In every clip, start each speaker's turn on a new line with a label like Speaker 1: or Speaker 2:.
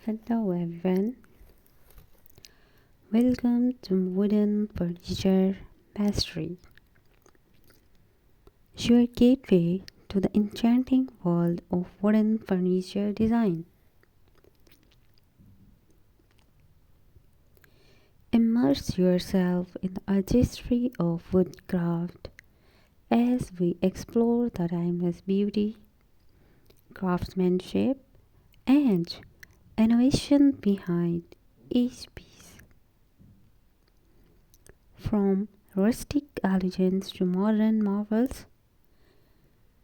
Speaker 1: Hello everyone, welcome to Wooden Furniture Mastery, your gateway to the enchanting world of wooden furniture design. Immerse yourself in the artistry of woodcraft as we explore the timeless beauty, craftsmanship, and innovation behind each piece. From rustic elegance to modern marvels,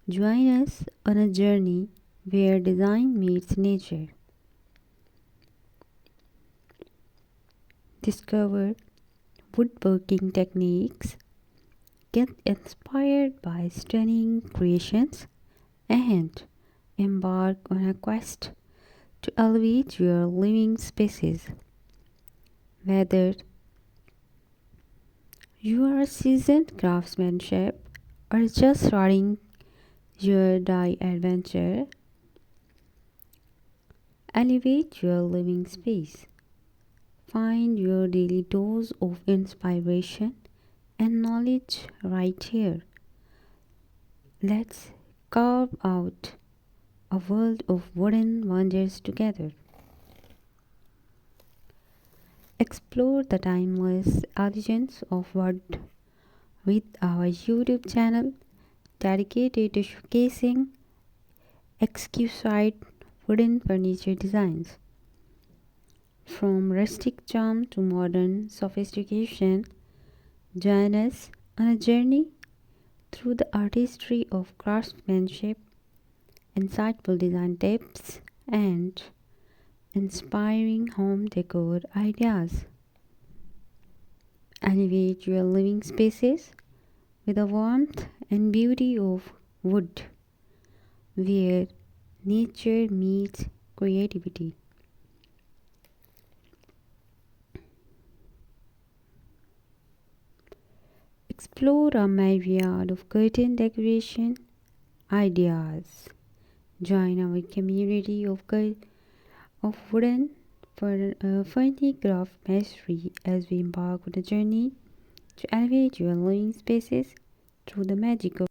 Speaker 1: join us on a journey where design meets nature. Discover woodworking techniques, get inspired by stunning creations, and embark on a quest to elevate your living spaces. Whether you are a seasoned craftsmanship or just starting your die adventure, elevate your living space. Find your daily dose of inspiration and knowledge right here. Let's carve out a world of wooden wonders together. Explore the timeless elegance of wood with our YouTube channel dedicated to showcasing exquisite wooden furniture designs. From rustic charm to modern sophistication, join us on a journey through the artistry of craftsmanship, insightful design tips, and inspiring home decor ideas. Elevate your living spaces with the warmth and beauty of wood, where nature meets creativity. Explore a myriad of curtain decoration ideas. Join our community of wooden furniture craft mastery as we embark on a journey to elevate your living spaces through the magic of